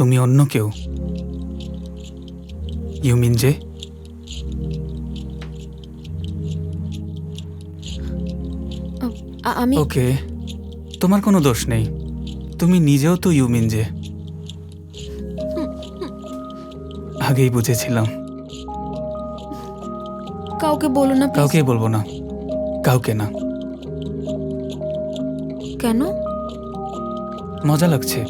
তুমি অন্য কেউ। ইউ মিন যে আমি ওকে, তোমার কোনো দোষ নেই। তুমি নিজেও তো ইউ মিন যে। আগেই বুঝেছিলাম। কাউকে বলো না প্লিজ। কাউকেই বলবো না, কাউকে না। কেন? মজা লাগছে,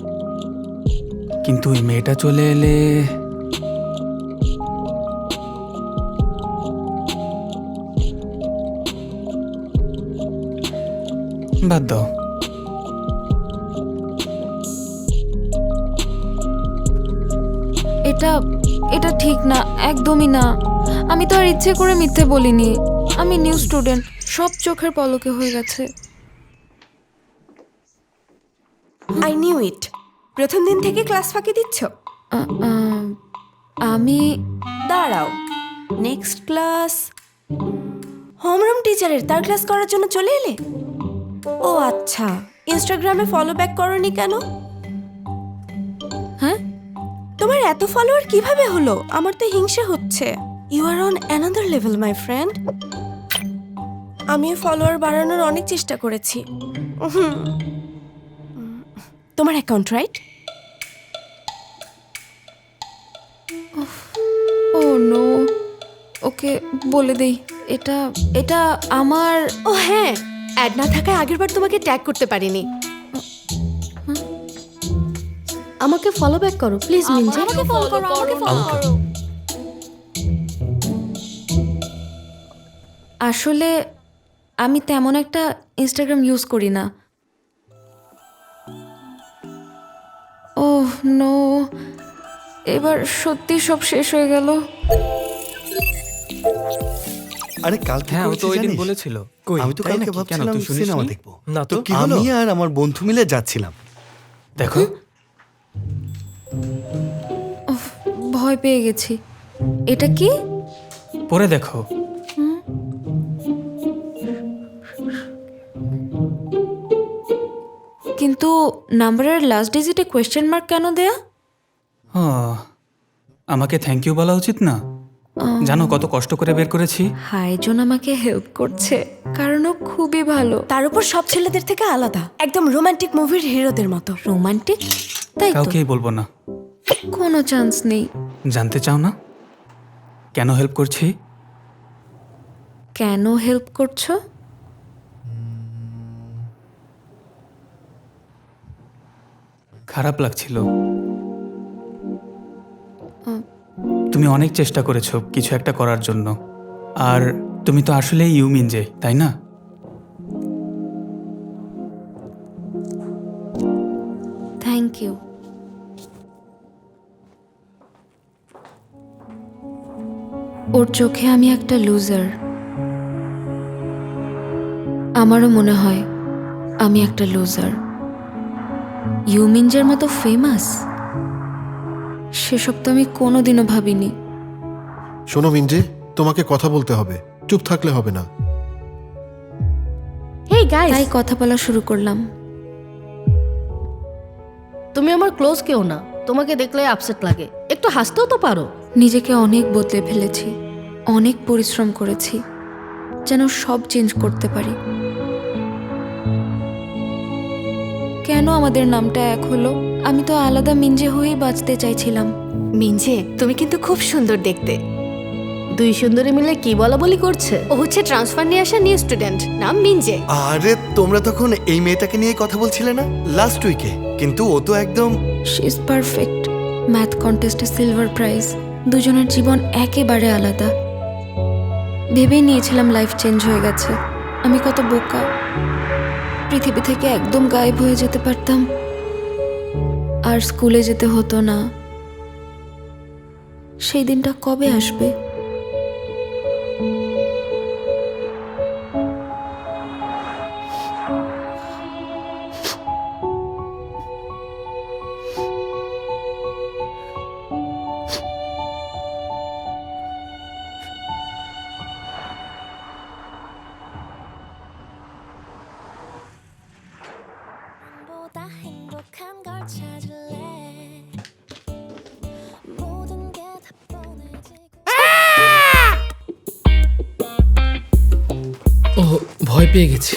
কিন্তু ওই মেয়েটা চলে এলে বাদ দাও। এটা এটা ঠিক না, একদমই না। আমি তো আর ইচ্ছে করে মিথ্যে বলিনি। আমি নিউ স্টুডেন্ট, সব চোখের পলকে হয়ে গেছে। I knew it. প্রথম দিন থেকে ক্লাস ফাঁকি দিচ্ছ? আ- আ, আমি দাঁড়াও, নেক্সট ক্লাস হোমরুম টিচারের, তার ক্লাস করার জন্য চলে এলে? ও আচ্ছা, ইনস্টাগ্রামে ফলো ব্যাক করনি কেন? হ্যাঁ, তোমার এত ফলোয়ার কিভাবে হলো? আমার তো হিংসে হচ্ছে। You are on another level my friend. আমিও ফলোয়ার বাড়ানোর অনেক চেষ্টা করেছি। উহুম। তোমার অ্যাকাউন্ট রাইট? Oh no. ওকে বলে দেই, এটা এটা আমার। ও হ্যাঁ, অ্যাড না থাকায় আগেরবার তোমাকে ট্যাগ করতে পারিনি। আমাকে ফলো ব্যাক করো প্লিজ মিঞ্জে। আমাকে ফলো করো, আমাকে ফলো করো। আসলে আমি তেমন একটা ইনস্টাগ্রাম ইউজ করি না। ওহ নো, এবার সত্যি সব শেষ হয়ে গেল। আরে কালকে হ্যাঁ, ও তো ওই দিন জানিস? বলেছিল। আমি তো তাই কালকে নাকি? কেন, ভাবছিলাম তুই শুনিসনি? সিনেমা দেখবো। না তো তো কি হলো? আমি আর আমার বন্ধু মিলে যাচ্ছিলাম। দেখো, ভয় পেয়ে গেছি। এটা কি? পরে দেখো। কিন্তু নাম্বারের লাস্ট ডিজিটে কোয়েশ্চেন মার্ক কেন দেয়া? ও, আমাকে থ্যাংক ইউ বলা উচিত না? জানো কত কষ্ট করে বের করেছি? হাইজন আমাকে হেল্প করছে, কারণ ও খুবই ভালো। তার উপর সব ছেলেদের থেকে আলাদা, একদম রোমান্টিক মুভির হিরোদের মতো। রোমান্টিক? তাই তো, কাউকেই বলবো না। কোনো চান্স নেই। জানতে চাও না কেন হেল্প করছি? কেন হেল্প করছো? খারাপ লাগছিল। তুমি অনেক চেষ্টা করেছো কিছু একটা করার জন্য, আর তুমি তো আসলেই ইউমিন যে, তাই না? Thank you. ওর চোখে আমি একটা লুজার। আমারও মনে হয় আমি একটা লুজার। ইউমিনজের মতো ফেমাস, সেসব তো আমি কোনোদিনও ভাবিনি। শোনো মিঞ্জে, তোমাকে কথা বলতে হবে, চুপ থাকলে হবে না। হেই গাইস, তাই কথা বলা শুরু করলাম। তুমি আমার ক্লোজ কেউ না, তোমাকে দেখলে আপসেট লাগে, একটু হাসতেও তো পারো। নিজেকে অনেক বদলে ফেলেছি, অনেক পরিশ্রম করেছি যেন সব চেঞ্জ করতে পারি। কেন আমাদের নামটা এক হলো? আমি তো আলাদা মিঞ্জে হয়েই বাঁচতে চাইছিলাম। মিঞ্জে, তুমি কিন্তু খুব সুন্দর দেখতে। দুই সুন্দরী মিলে কি বলা বলি করছে? ও হচ্ছে ট্রান্সফার নিয়ে আসা নিউ স্টুডেন্ট, নাম মিঞ্জে। আরে তোমরা তখন এই মেয়েটাকে নিয়ে কথা বলছিলে না লাস্ট উইকে? কিন্তু ও তো একদম শি ইজ পারফেক্ট। ম্যাথ কন্টেস্টে সিলভার প্রাইজ। দুজনের জীবন একেবারে আলাদা। ভেবেই নিয়েছিলাম লাইফ চেঞ্জ হয়ে গেছে। আমি কত বোকা, পৃথিবী থেকে একদম গায়েব হয়ে যেতে পারতাম, আর স্কুলে যেতে হতো না। সেই দিনটা কবে আসবে? 보다 행복한 걸 찾을래 ভয় পেয়ে গেছি।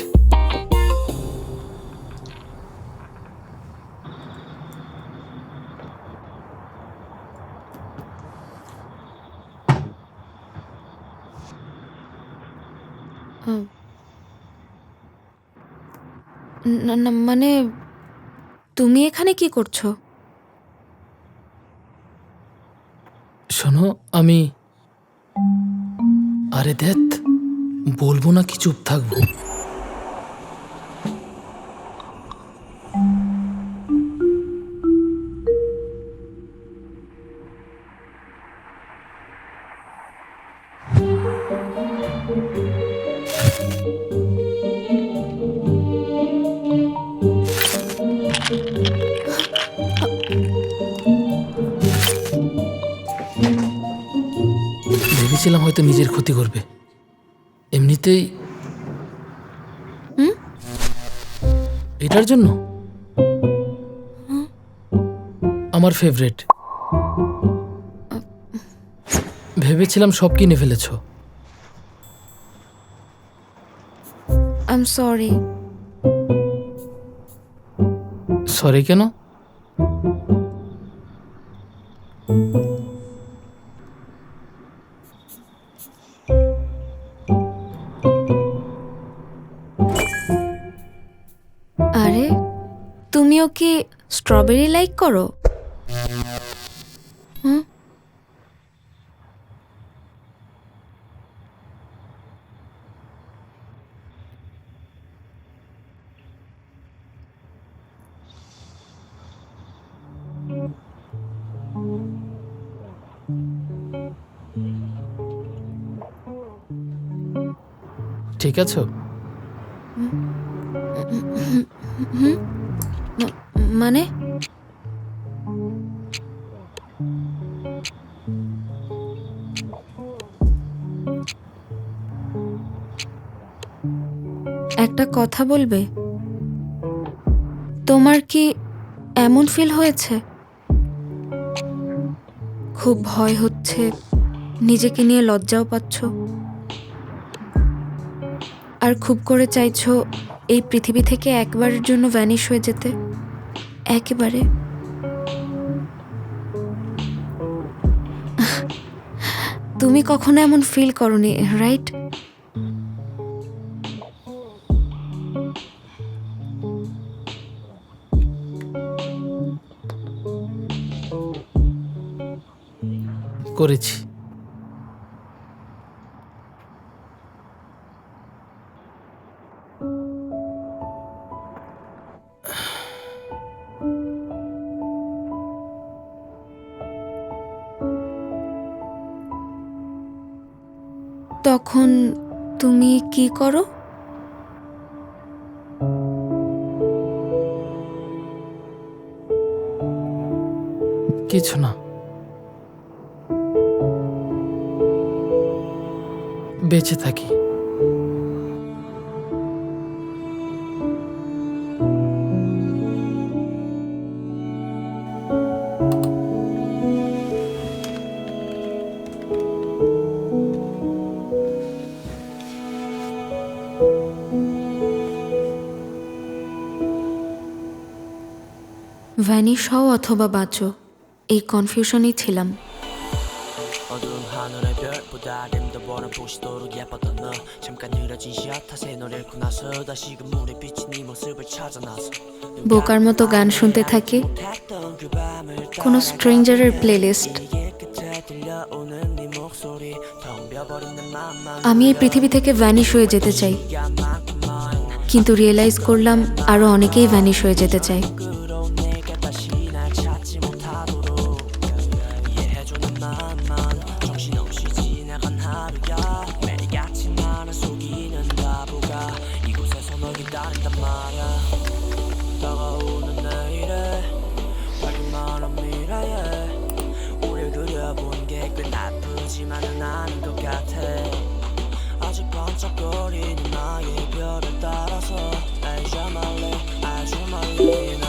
না না মানে তুমি এখানে কি করছো? শোনো, আমি আরে দেখ, বলবো না কি চুপ থাকবো? ভেবেছিলাম হয়তো নিজের ক্ষতি করবে। এমনিতেই এটার জন্য আমার ফেভারিট। ভেবেছিলাম সব কিনে ফেলেছ। I am sorry. সরি কেন? আরে তুমিও কি স্ট্রবেরি লাইক করো? ঠিক আছে। মানে একটা কথা বলবে? তোমার কি এমন ফিল হয়েছে খুব ভয় হচ্ছে, নিজেকে নিয়ে লজ্জাও পাচ্ছ, আর খুব করে চাইছো এই পৃথিবী থেকে একবারের জন্য ভ্যানিশ হয়ে যেতে? একেবারে? তুমি কখনো এমন ফিল করনি, রাইট? করেছি। তখন তুমি কি করো? কিছু না, বেঁচে থাকি। ভ্যানিশ হও অথবা বাঁচো, এই কনফিউশনেই ছিলাম। 어두운 하늘의 별보다 림도 보는 보시도록 예뻤던 너 잠깐 느려진 셔터새 널 읽고 나서 다시금 물에 비친 네 모습을 찾아 나서 বোকার মতো গান শুনতে থাকি, কোনো স্ট্রেঞ্জারের প্লেলিস্ট। আমি এই পৃথিবী থেকে ভ্যানিশ হয়ে যেতে চাই, কিন্তু রিয়েলাইজ করলাম আরো অনেকেই ভ্যানিশ হয়ে যেতে চায়। 기다린단 말야 다가오는 내일에 밝기만한 미래에 우릴 그려본 게 꽤 나쁘지만은 아닌 것 같아 아직 반짝거리는 나의 별을 따라서 아주 멀리 나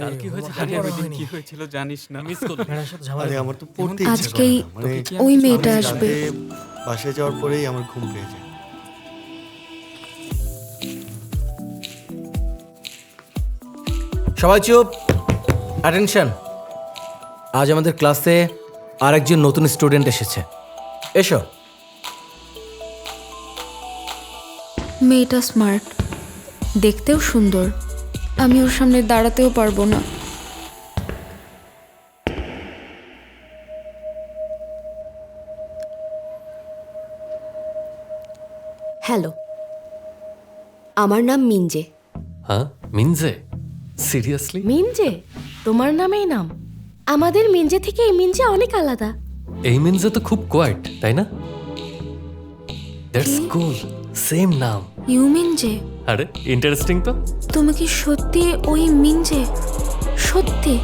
কাল কি হয়েছে জানি না, ওই দিন কি হয়েছিল জানিস না। মিস করলি। আরে আমার তো পড়তে ইচ্ছে করে আজকেই না। মানে ওই মেয়েটা আমি আসবে। রাতে বাসায় যাওয়ার পরেই আমার ঘুম পেয়ে যায়। সবাই চুপ, অ্যাটেনশন। আজ আমাদের ক্লাসে আরেকজন নতুন স্টুডেন্ট এসেছে। এসো। মেয়েটা স্মার্ট, দেখতেও সুন্দর। আমি ওর সামনে দাঁড়াতেও পারবো না। হ্যালো, আমার নাম মিনজে। হ্যাঁ মিনজে, সিরিয়াসলি? মিনজে? তোমার নামেই নাম? আমাদের মিনজে থেকে এই মিনজে অনেক আলাদা। এই মিনজে তো খুব কোয়াইট, তাই না? দ্যাটস কুল, সেম নাম। ইউ মিনজে? আরে ইন্টারেস্টিং তো। তুমি কি সত্যি ওই মিনজে? সত্যি?